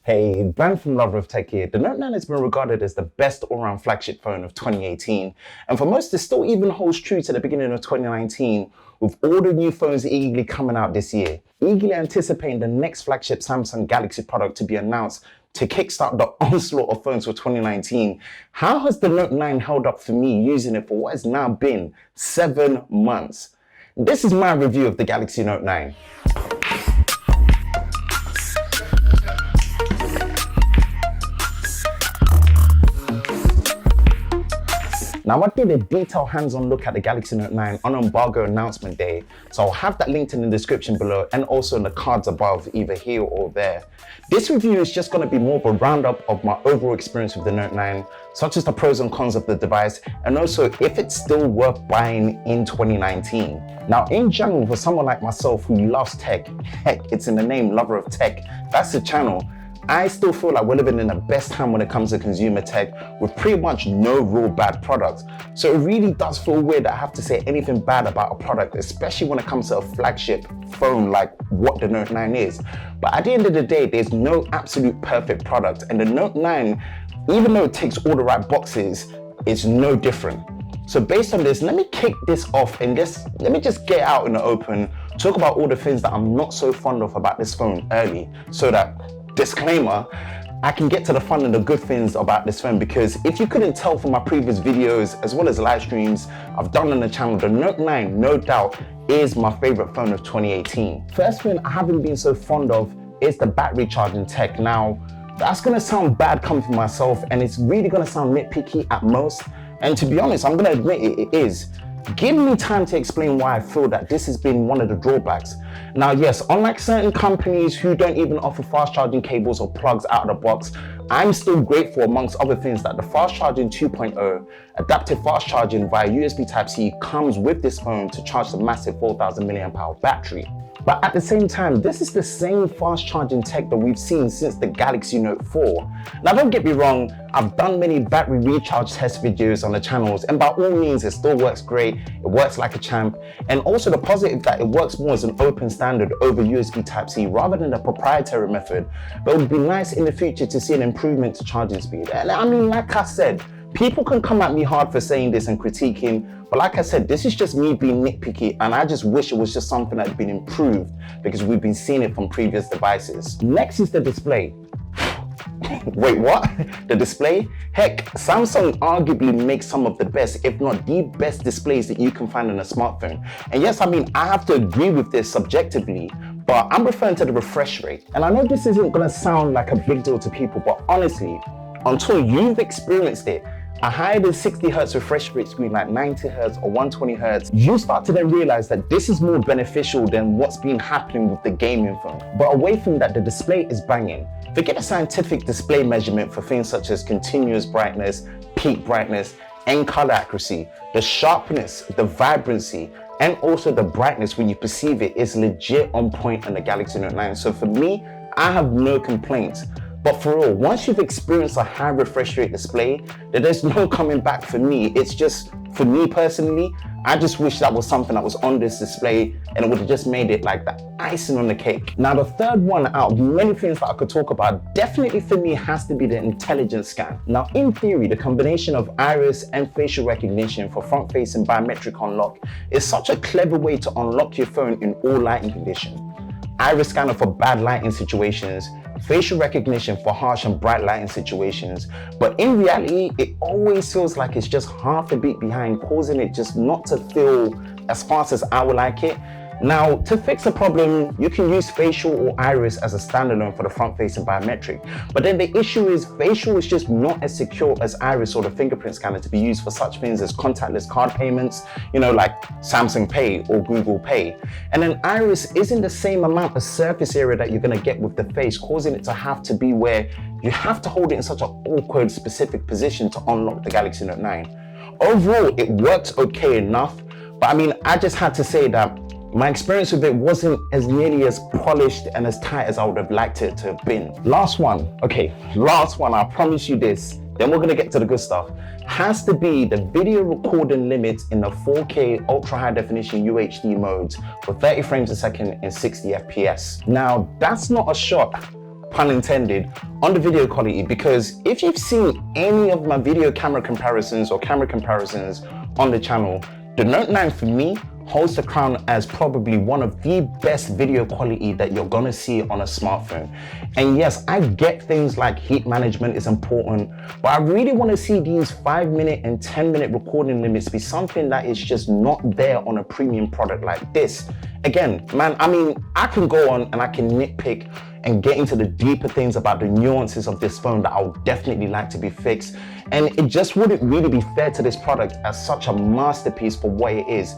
Hey, Brian from Lover of Tech here. The Note 9 has been regarded as the best all-round flagship phone of 2018, and for most it still even holds true to the beginning of 2019, with all the new phones eagerly coming out this year. Eagerly anticipating the next flagship Samsung Galaxy product to be announced to kickstart the onslaught of phones for 2019. How has the Note 9 held up for me using it for what has now been 7 months? This is my review of the Galaxy Note 9. Now, I did a detailed hands-on look at the Galaxy Note 9 on embargo announcement day, so I'll have that linked in the description below and also in the cards above, either here or there. This review is just going to be more of a roundup of my overall experience with the Note 9, such as the pros and cons of the device, and also if it's still worth buying in 2019. Now, in general, for someone like myself who loves tech, heck, it's in the name, Lover of Tech, that's the channel, I still feel like we're living in the best time when it comes to consumer tech with pretty much no real bad products. So it really does feel weird that I have to say anything bad about a product, especially when it comes to a flagship phone like what the Note 9 is. But at the end of the day, there's no absolute perfect product, and the Note 9, even though it ticks all the right boxes, is no different. So based on this, let me kick this off and let me just get out in the open, talk about all the things that I'm not so fond of about this phone early, so that, disclaimer, I can get to the fun and the good things about this phone, because if you couldn't tell from my previous videos as well as live streams I've done on the channel, the Note 9 no doubt is my favorite phone of 2018. First thing I haven't been so fond of is the battery charging tech. Now, that's gonna sound bad coming from myself, and it's really gonna sound nitpicky at most, and to be honest, I'm gonna admit it is. Give me time to explain why I feel that this has been one of the drawbacks. Now, yes, unlike certain companies who don't even offer fast charging cables or plugs out of the box, I'm still grateful, amongst other things, that the Fast Charging 2.0 adaptive fast charging via USB Type-C comes with this phone to charge the massive 4,000 mAh battery. But at the same time, this is the same fast charging tech that we've seen since the Galaxy Note 4. Now, don't get me wrong, I've done many battery recharge test videos on the channels, and by all means, it still works great, it works like a champ, and also the positive that it works more as an open standard over USB Type-C rather than a proprietary method. But it would be nice in the future to see an improvement to charging speed. And I mean, like I said, people can come at me hard for saying this and critiquing, but like I said, this is just me being nitpicky, and I just wish it was just something that had been improved, because we've been seeing it from previous devices. Next is the display. Wait, what? The display? Heck, Samsung arguably makes some of the best, if not the best displays that you can find on a smartphone. And yes, I mean, I have to agree with this subjectively, but I'm referring to the refresh rate. And I know this isn't gonna sound like a big deal to people, but honestly, until you've experienced it, a higher than 60 Hz refresh rate screen like 90 Hz or 120 Hz, you start to then realize that this is more beneficial than what's been happening with the gaming phone. But away from that, the display is banging. Forget a scientific display measurement for things such as continuous brightness, peak brightness, and color accuracy. The sharpness, the vibrancy, and also the brightness when you perceive it is legit on point on the Galaxy Note 9. So for me, I have no complaints. But for real, once you've experienced a high refresh rate display, then there's no coming back for me. It's just, for me personally, I just wish that was something that was on this display, and it would have just made it like the icing on the cake. Now, the third one out of many things that I could talk about, definitely for me has to be the intelligence scan. Now, in theory, the combination of iris and facial recognition for front-facing biometric unlock is such a clever way to unlock your phone in all lighting conditions. Iris scanner for bad lighting situations, facial recognition for harsh and bright lighting situations, but in reality, it always feels like it's just half a beat behind, causing it just not to feel as fast as I would like it. Now, to fix the problem, you can use facial or iris as a standalone for the front-facing biometric, but then the issue is facial is just not as secure as iris or the fingerprint scanner to be used for such things as contactless card payments, you know, like Samsung Pay or Google Pay. And then iris isn't the same amount of surface area that you're gonna get with the face, causing it to have to be where you have to hold it in such an awkward, specific position to unlock the Galaxy Note 9. Overall, it works okay enough, but I mean, I just had to say that my experience with it wasn't as nearly as polished and as tight as I would have liked it to have been. Last one, I promise you this, then we're gonna get to the good stuff. Has to be the video recording limit in the 4K ultra high definition UHD modes for 30 frames a second and 60 FPS. Now, that's not a shot pun intended, on the video quality, because if you've seen any of my video camera comparisons or camera comparisons on the channel, the Note 9 for me holds the crown as probably one of the best video quality that you're gonna see on a smartphone. And yes, I get things like heat management is important, but I really wanna see these 5-minute and 10-minute recording limits be something that is just not there on a premium product like this. Again, man, I mean, I can go on and I can nitpick and get into the deeper things about the nuances of this phone that I would definitely like to be fixed. And it just wouldn't really be fair to this product as such a masterpiece for what it is.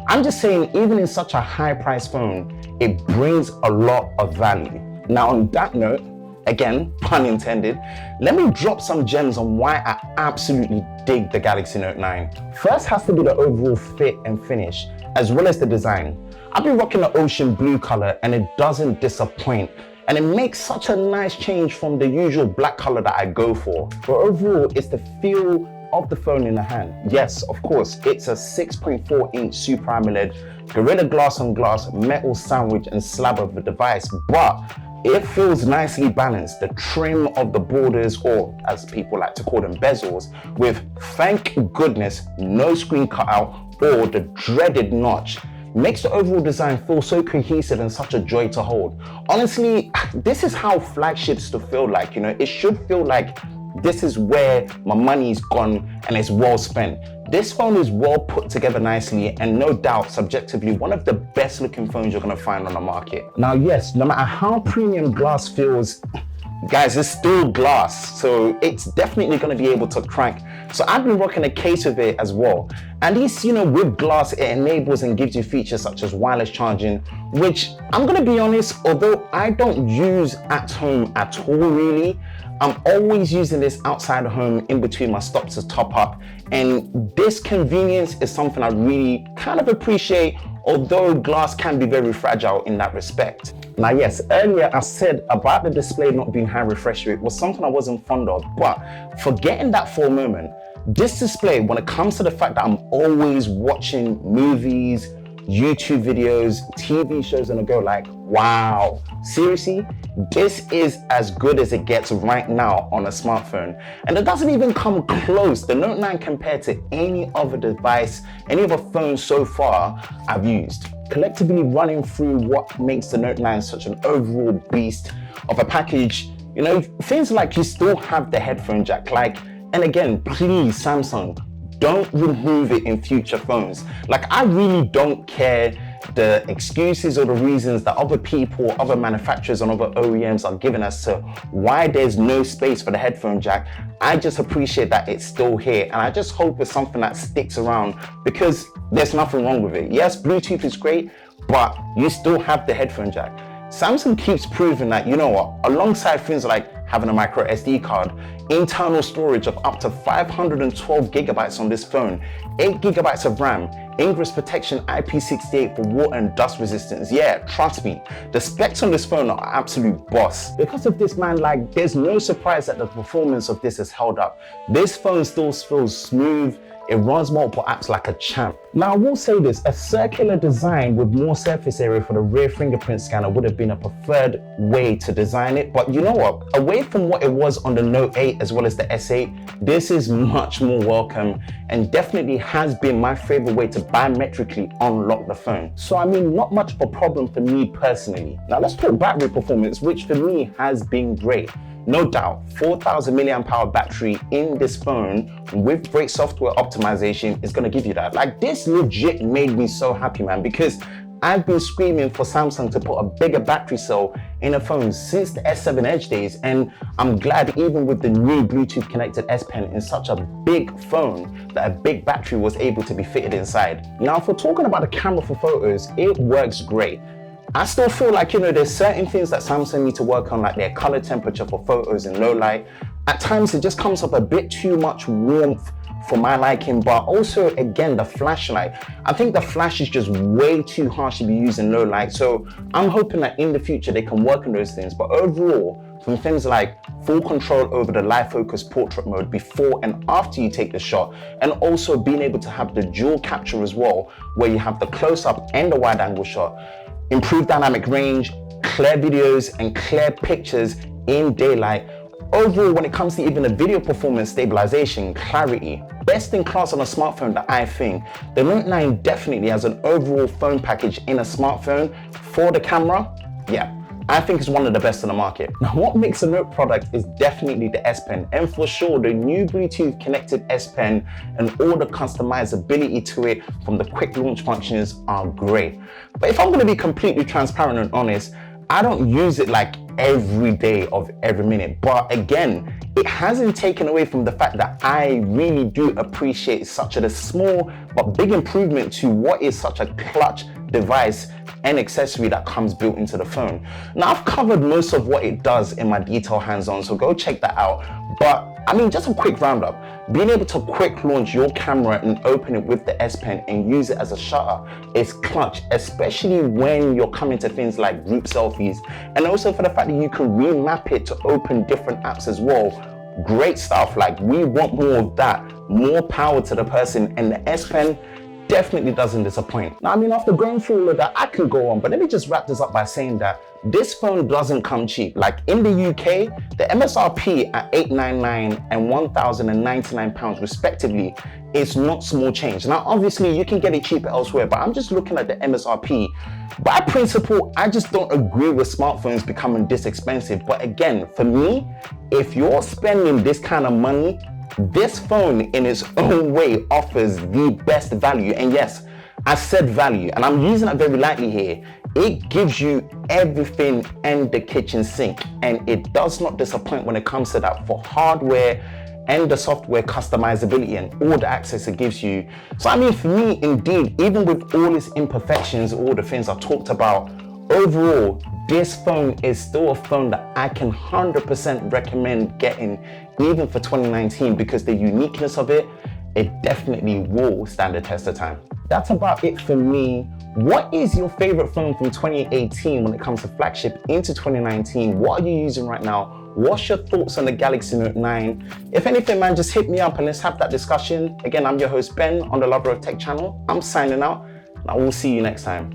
I'm just saying, even in such a high price phone, it brings a lot of value. Now on that note, again, pun intended, let me drop some gems on why I absolutely dig the Galaxy Note 9. First has to be the overall fit and finish, as well as the design. I've been rocking the ocean blue color and it doesn't disappoint. And it makes such a nice change from the usual black color that I go for. But overall, it's the feel of the phone in the hand. Yes, of course, it's a 6.4-inch Super AMOLED, Gorilla Glass on Glass, metal sandwich and slab of a device, but it feels nicely balanced. The trim of the borders, or as people like to call them, bezels, with, thank goodness, no screen cutout or the dreaded notch, makes the overall design feel so cohesive and such a joy to hold. Honestly, this is how flagships should feel like, you know, it should feel like this is where my money's gone and it's well spent. This phone is well put together nicely and no doubt subjectively one of the best looking phones you're gonna find on the market. Now yes, no matter how premium glass feels, guys, it's still glass, so it's definitely gonna be able to crank. So I've been rocking a case of it as well. At least, you know, with glass, it enables and gives you features such as wireless charging, which I'm gonna be honest, although I don't use at home at all really, I'm always using this outside of home in between my stops to top up. And this convenience is something I really kind of appreciate, although glass can be very fragile in that respect. Now yes, earlier I said about the display not being high refresh rate was something I wasn't fond of, but forgetting that for a moment, this display, when it comes to the fact that I'm always watching movies, YouTube videos, TV shows and I go like, wow, seriously? This is as good as it gets right now on a smartphone. And it doesn't even come close. The Note 9 compared to any other device, any other phone so far I've used. Collectively running through what makes the Note 9 such an overall beast of a package, you know, things like you still have the headphone jack, like, and again, please Samsung, don't remove it in future phones. Like, I really don't care the excuses or the reasons that other people, other manufacturers and other OEMs are giving us to why there's no space for the headphone jack. I just appreciate that it's still here, and I just hope it's something that sticks around because there's nothing wrong with it. Yes, Bluetooth is great, but you still have the headphone jack. Samsung keeps proving that, you know what, alongside things like having a micro SD card, internal storage of up to 512 gigabytes on this phone, 8 gigabytes of RAM, ingress protection IP68 for water and dust resistance. Yeah, trust me, the specs on this phone are absolute boss. Because of this, man, like, there's no surprise that the performance of this has held up. This phone still feels smooth. It runs multiple apps like a champ. Now I will say this, a circular design with more surface area for the rear fingerprint scanner would have been a preferred way to design it, but you know what? Away from what it was on the Note 8 as well as the S8, this is much more welcome and definitely has been my favorite way to biometrically unlock the phone. So I mean, not much of a problem for me personally. Now let's talk battery performance, which for me has been great. No doubt, 4,000 milliamp hour battery in this phone with great software optimization is gonna give you that. Like, this legit made me so happy, man, because I've been screaming for Samsung to put a bigger battery cell in a phone since the S7 Edge days, and I'm glad even with the new Bluetooth connected S Pen in such a big phone that a big battery was able to be fitted inside. Now, if we're talking about the camera for photos, it works great. I still feel like, you know, there's certain things that Samsung need to work on, like their color temperature for photos in low light. At times it just comes up a bit too much warmth for my liking, but also again, the flashlight. I think the flash is just way too harsh to be used in low light. So I'm hoping that in the future they can work on those things. But overall, from things like full control over the live focus portrait mode before and after you take the shot, and also being able to have the dual capture as well, where you have the close up and the wide angle shot, improved dynamic range, clear videos and clear pictures in daylight. Overall, when it comes to even the video performance, stabilization, clarity, best in class on a smartphone that I think. The Note 9 definitely has an overall phone package in a smartphone for the camera. Yeah, I think it's one of the best in the market. Now, what makes a Note product is definitely the S Pen, and for sure, the new Bluetooth connected S Pen and all the customizability to it from the quick launch functions are great. But if I'm gonna be completely transparent and honest, I don't use it like every day of every minute. But again, it hasn't taken away from the fact that I really do appreciate such a small but big improvement to what is such a clutch device and accessory that comes built into the phone. Now, I've covered most of what it does in my detailed hands-on, so go check that out. But I mean, just a quick roundup. Being able to quick launch your camera and open it with the S Pen and use it as a shutter is clutch, especially when you're coming to things like group selfies, and also for the fact that you can remap it to open different apps as well. Great stuff. Like, we want more of that, more power to the person, and the S Pen definitely doesn't disappoint. Now, I mean, after going through all of that, I can go on, but let me just wrap this up by saying that this phone doesn't come cheap. Like, in the UK, the MSRP at $899 and £1,099 respectively is not small change. Now, obviously, you can get it cheaper elsewhere, but I'm just looking at the MSRP. By principle, I just don't agree with smartphones becoming this expensive. But again, for me, if you're spending this kind of money, this phone in its own way offers the best value. And yes, I said value, and I'm using that very lightly here. It gives you everything and the kitchen sink, and it does not disappoint when it comes to that for hardware and the software customizability and all the access it gives you. So I mean, for me, indeed, even with all its imperfections, all the things I talked about, overall, this phone is still a phone that I can 100% recommend getting, even for 2019, because the uniqueness of it definitely will stand the test of time. That's about it for me. What is your favorite phone from 2018 when it comes to flagship into 2019? What are you using right now? What's your thoughts on the Galaxy Note 9? If anything, man, just hit me up and let's have that discussion. Again, I'm your host, Ben, on the Lover of Tech channel. I'm signing out, and I will see you next time.